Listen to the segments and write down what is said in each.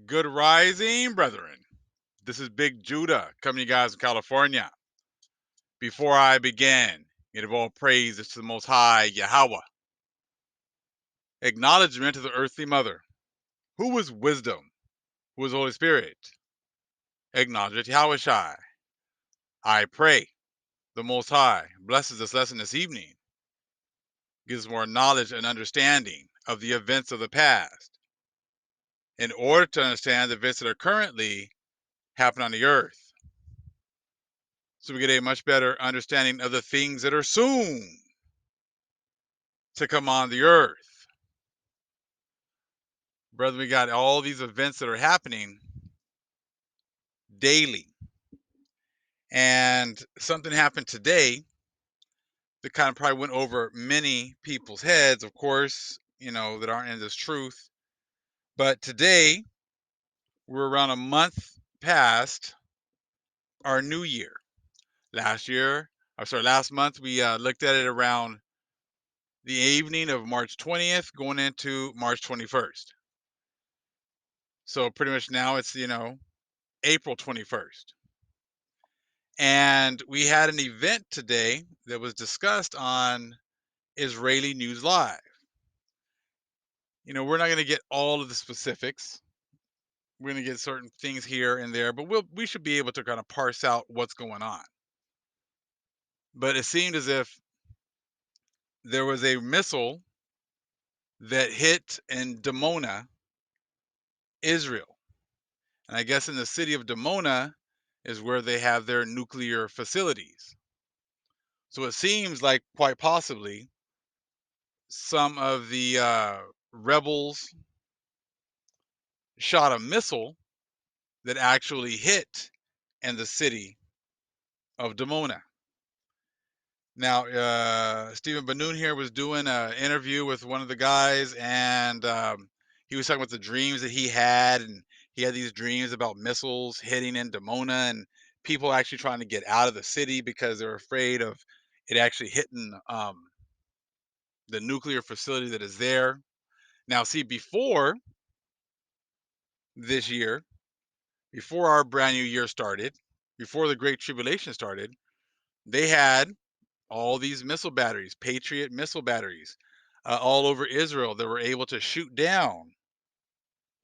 Good rising, brethren. This is Big Judah coming to you guys from California. Before I begin, give all praises to the Most High Yahweh. Acknowledgement to the earthly mother. Who is wisdom? Who is Holy Spirit? Acknowledge Yahweh Shai. I pray the Most High blesses this lesson this evening, gives more knowledge and understanding of the events of the past, in order to understand the events that are currently happening on the earth, so we get a much better understanding of the things that are soon to come on the earth. Brother, we got all these events that are happening daily. And something happened today that kind of probably went over many people's heads, of course, that aren't in this truth. But today, we're around a month past our new year. Last month, we looked at it around the evening of March 20th, going into March 21st. So pretty much now it's, April 21st. And we had an event today that was discussed on Israeli News Live. We're not going to get all of the specifics. We're going to get certain things here and there, but we should be able to kind of parse out what's going on. But it seemed as if there was a missile that hit in Demona, Israel. And I guess in the city of Demona is where they have their nuclear facilities. So it seems like quite possibly some of the rebels shot a missile that actually hit in the city of Demona. Now, Stephen Banoon here was doing an interview with one of the guys, and he was talking about the dreams that he had, and he had these dreams about missiles hitting in Demona, and people actually trying to get out of the city because they're afraid of it actually hitting the nuclear facility that is there. Now, see, before this year, before our brand new year started, before the Great Tribulation started, they had all these missile batteries, Patriot missile batteries, all over Israel that were able to shoot down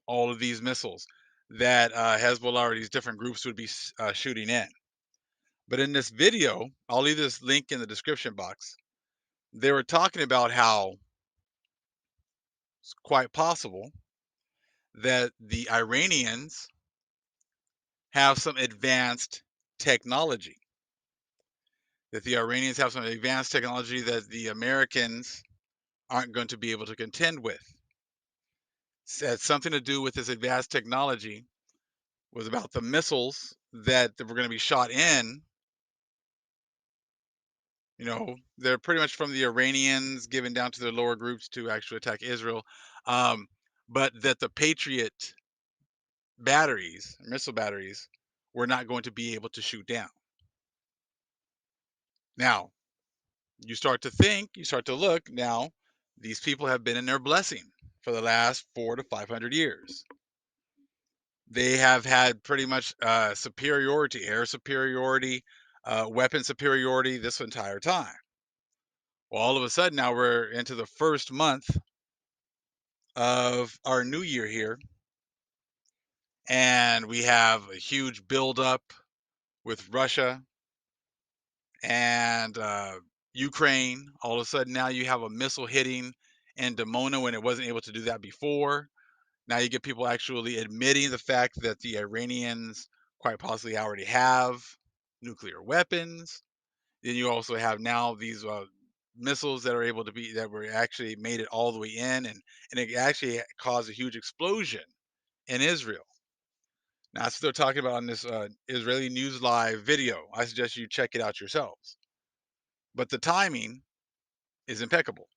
all of these missiles that Hezbollah or these different groups would be shooting in. But in this video, I'll leave this link in the description box. They were talking about how it's quite possible that the Iranians have some advanced technology. That the Iranians have some advanced technology that the Americans aren't going to be able to contend with. Had something to do with this advanced technology, was about the missiles that were going to be shot in. They're pretty much from the Iranians given down to their lower groups to actually attack Israel. Um, but that the Patriot batteries, missile batteries, were not going to be able to shoot down. Now, you start to think, you start to look, now these people have been in their blessing for the last 400 to 500 years. They have had pretty much superiority, air superiority, weapon superiority this entire time. Well, all of a sudden now we're into the first month of our new year here, and we have a huge buildup with Russia and Ukraine. All of a sudden now you have a missile hitting in Demona when it wasn't able to do that before. Now you get people actually admitting the fact that the Iranians quite possibly already have nuclear weapons. Then you also have now these missiles that are able to be that were actually made it all the way in, and it actually caused a huge explosion in Israel. Now that's what they're talking about on this Israeli News Live video. I suggest you check it out yourselves. But the timing is impeccable.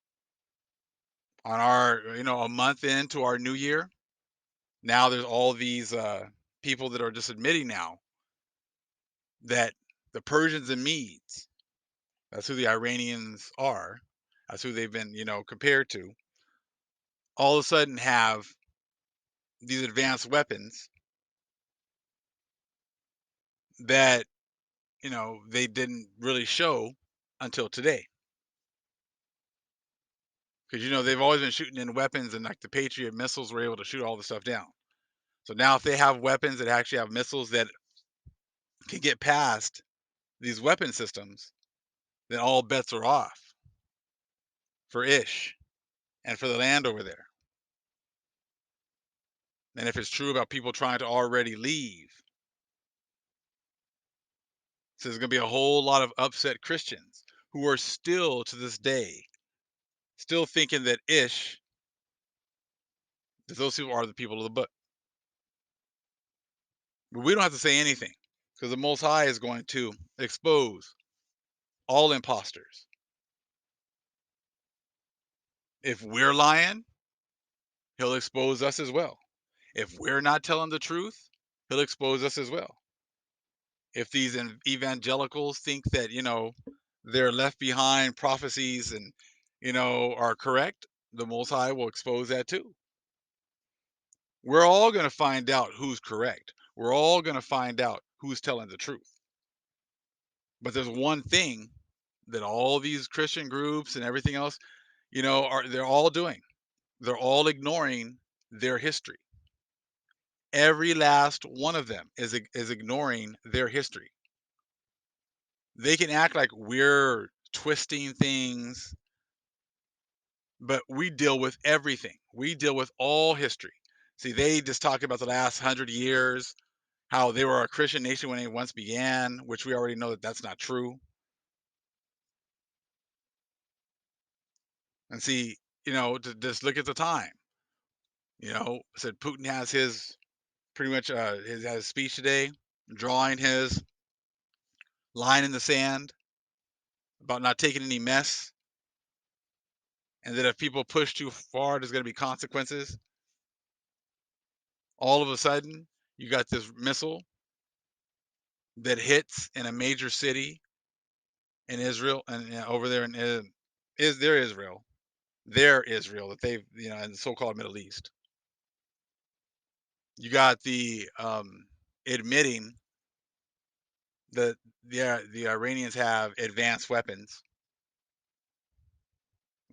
On our, a month into our new year, now there's all these people that are just admitting now that the Persians and Medes, that's who the Iranians are, that's who they've been, compared to, all of a sudden have these advanced weapons that, they didn't really show until today. Because, they've always been shooting in weapons, and like the Patriot missiles were able to shoot all the stuff down. So now if they have weapons that actually have missiles that can get past these weapon systems, then all bets are off for Ish and for the land over there. And if it's true about people trying to already leave, so there's going to be a whole lot of upset Christians who are still to this day still thinking that Ish, that those people are the people of the book. But we don't have to say anything because the Most High is going to expose all imposters. If we're lying, he'll expose us as well. If we're not telling the truth, he'll expose us as well. If these evangelicals think that, their left behind prophecies and, are correct, the Most High will expose that too. We're all going to find out who's correct. We're all going to find out who's telling the truth. But there's one thing that all these Christian groups and everything else, they're all doing. They're all ignoring their history. Every last one of them is ignoring their history. They can act like we're twisting things, but we deal with everything. We deal with all history. See, they just talk about the last 100 years, how they were a Christian nation when they once began, which we already know that that's not true. And see, to just look at the time. Said Putin has his pretty much his speech today, drawing his line in the sand about not taking any mess, and that if people push too far, there's going to be consequences. All of a sudden, you got this missile that hits in a major city in Israel and over there in is their Israel that they've in the so-called Middle East. You got the admitting that the Iranians have advanced weapons,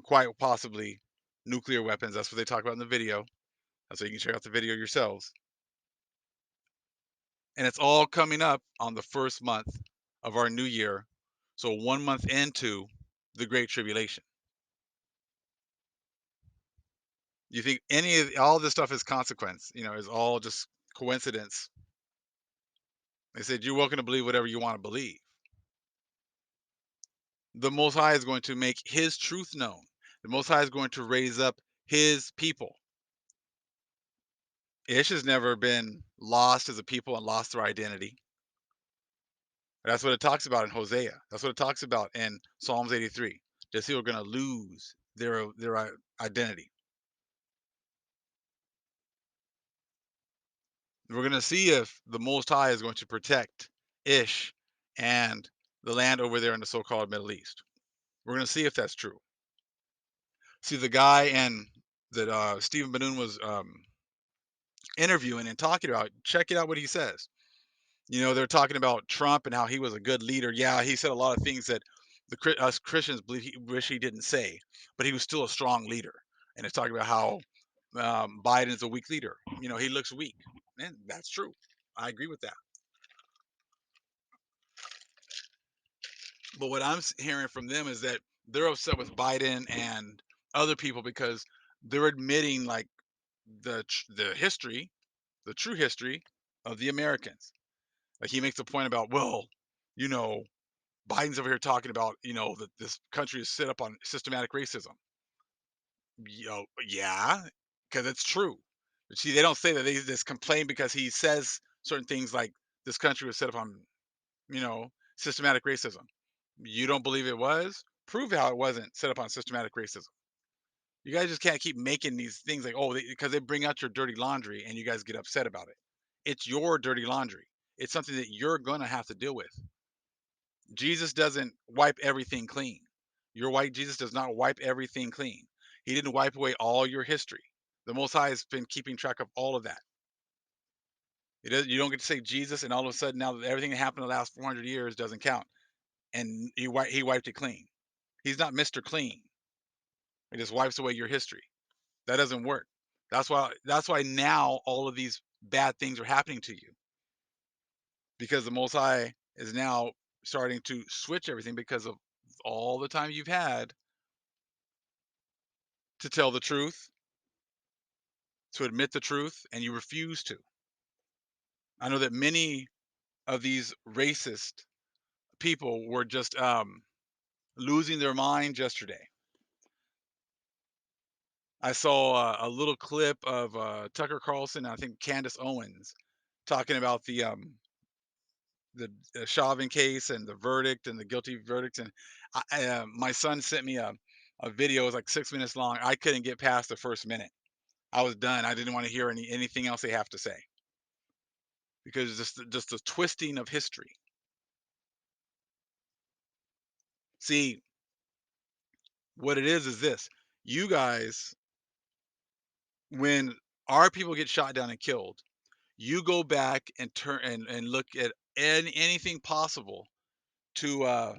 quite possibly nuclear weapons. That's what they talk about in the video. So you can check out the video yourselves. And it's all coming up on the first month of our new year. So 1 month into the Great Tribulation. You think all this stuff is consequence, is all just coincidence? They said you're welcome to believe whatever you want to believe. The Most High is going to make his truth known. The Most High is going to raise up his people. Ish has never been lost as a people and lost their identity. That's what it talks about in Hosea. That's what it talks about in Psalms 83. Just people are going to lose their identity. We're going to see if the Most High is going to protect Ish and the land over there in the so-called Middle East. We're going to see if that's true. See, the guy that Stephen Banoon was interviewing and talking about, check it out what he says. They're talking about Trump and how he was a good leader. Yeah, he said a lot of things that us Christians believe wish he didn't say, but he was still a strong leader. And it's talking about how Biden is a weak leader. He looks weak, and that's true. I agree with that. But what I'm hearing from them is that they're upset with Biden and other people because they're admitting like the history, the true history of the Americans. Like he makes a point about, well, you know, Biden's over here talking about, that this country is set up on systematic racism. Yeah, because it's true. But see, they don't say that. They just complain because he says certain things like this country was set up on, systematic racism. You don't believe it was? Prove how it wasn't set up on systematic racism. You guys just can't keep making these things like, oh, because they bring out your dirty laundry and you guys get upset about it. It's your dirty laundry. It's something that you're going to have to deal with. Jesus doesn't wipe everything clean. Your white Jesus does not wipe everything clean. He didn't wipe away all your history. The Most High has been keeping track of all of that. You don't get to say Jesus, and all of a sudden now that everything that happened in the last 400 years doesn't count, and he wiped it clean. He's not Mr. Clean. He just wipes away your history. That doesn't work. That's why now all of these bad things are happening to you, because the Most High is now starting to switch everything because of all the time you've had to tell the truth, to admit the truth, and you refuse to. I know that many of these racist people were just losing their mind yesterday. I saw a little clip of Tucker Carlson, I think Candace Owens, talking about the Chauvin case and the verdict and the guilty verdicts. And my son sent me a video. It was like 6 minutes long. I couldn't get past the first minute. I was done. I didn't want to hear anything else they have to say, because it's just the twisting of history. See, what it is this: you guys, when our people get shot down and killed, you go back and turn and look at anything possible to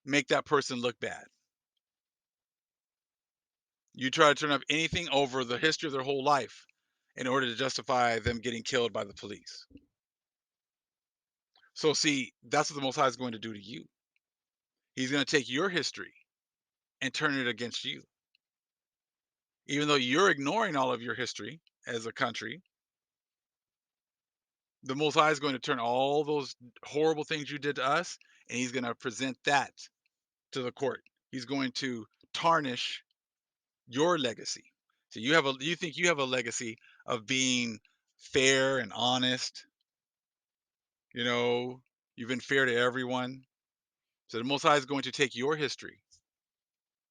make that person look bad. You try to turn up anything over the history of their whole life in order to justify them getting killed by the police. So see, that's what the Most High is going to do to you. He's going to take your history and turn it against you. Even though you're ignoring all of your history as a country, the Most High is going to turn all those horrible things you did to us, and he's going to present that to the court. He's going to tarnish your legacy. So you think you have a legacy of being fair and honest, you know, you've been fair to everyone. So the Most High is going to take your history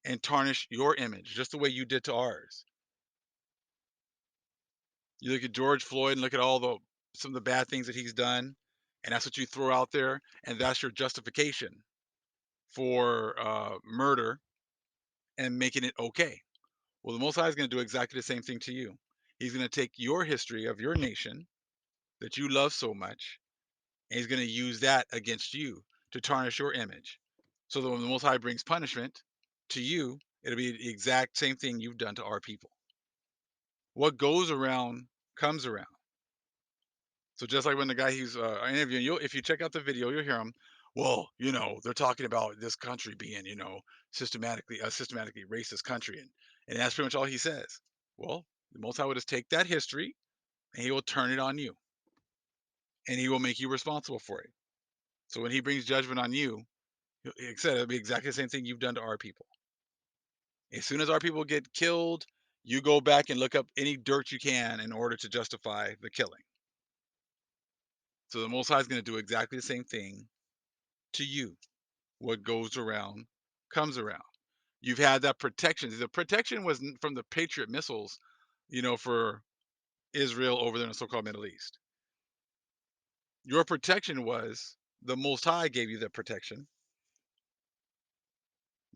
and tarnish your image just the way you did to ours. You look at George Floyd and look at all the some of the bad things that he's done, and that's what you throw out there, and that's your justification for murder and making it okay. Well, the Most High is going to do exactly the same thing to you. He's going to take your history of your nation that you love so much, and he's going to use that against you to tarnish your image. So that when the Most High brings punishment to you, it'll be the exact same thing you've done to our people. What goes around comes around. So just like when the guy he's interviewing, if you check out the video, you'll hear him. Well, they're talking about this country being, systematically a systematically racist country, and that's pretty much all he says. Well, the Most High will just take that history and he will turn it on you, and he will make you responsible for it. So when he brings judgment on you, like I said, it'll be exactly the same thing you've done to our people. As soon as our people get killed, you go back and look up any dirt you can in order to justify the killing. So the Most High is going to do exactly the same thing to you. What goes around comes around. You've had that protection. The protection was from the Patriot missiles, for Israel over there in the so-called Middle East. Your protection was the Most High gave you that protection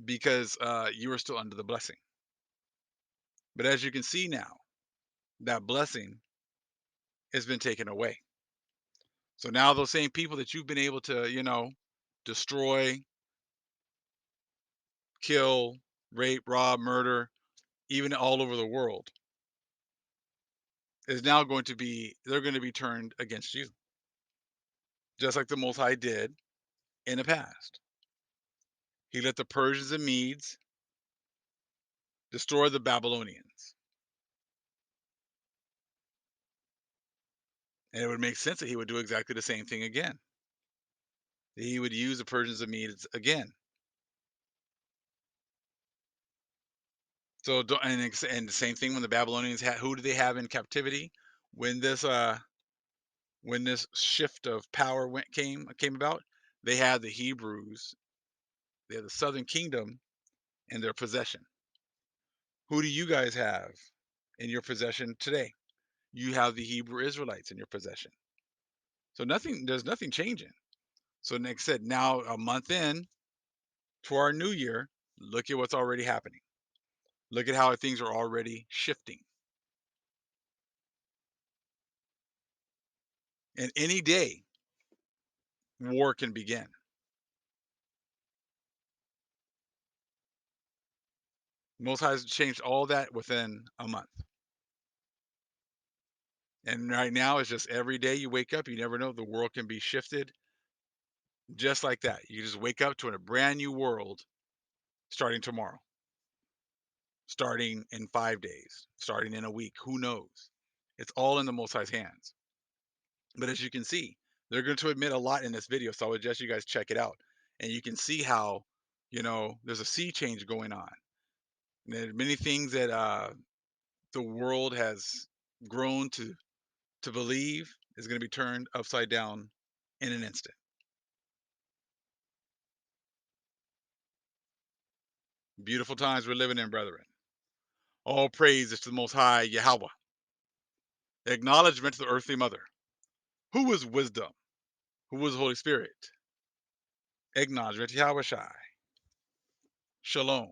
because you were still under the blessing. But as you can see now, that blessing has been taken away. So now those same people that you've been able to, destroy, kill, rape, rob, murder, even all over the world, is now they're going to be turned against you, just like the Most High did in the past. He let the Persians and Medes destroy the Babylonians. And it would make sense that he would do exactly the same thing again. He would use the Persians and Medes again. So, and the same thing when the Babylonians had, who did they have in captivity when this shift of power came about? They had the Hebrews, they had the Southern Kingdom in their possession. Who do you guys have in your possession today? You have the Hebrew Israelites in your possession. So there's nothing changing. So Nick said, now a month in to our new year, look at what's already happening. Look at how things are already shifting. And any day, war can begin. Most High has changed all that within a month. And right now, it's just every day you wake up, you never know, the world can be shifted just like that. You just wake up to a brand new world starting tomorrow, starting in 5 days, starting in a week. Who knows? It's all in the Most High's hands. But as you can see, they're going to admit a lot in this video. So I would suggest you guys check it out. And you can see how, there's a sea change going on. And there are many things that the world has grown to believe is going to be turned upside down in an instant. Beautiful times we're living in, brethren. All praise is to the Most High Yahweh. Acknowledgement to the earthly mother. Who is wisdom? Who is the Holy Spirit? Acknowledgement to Yahweh Shai. Shalom.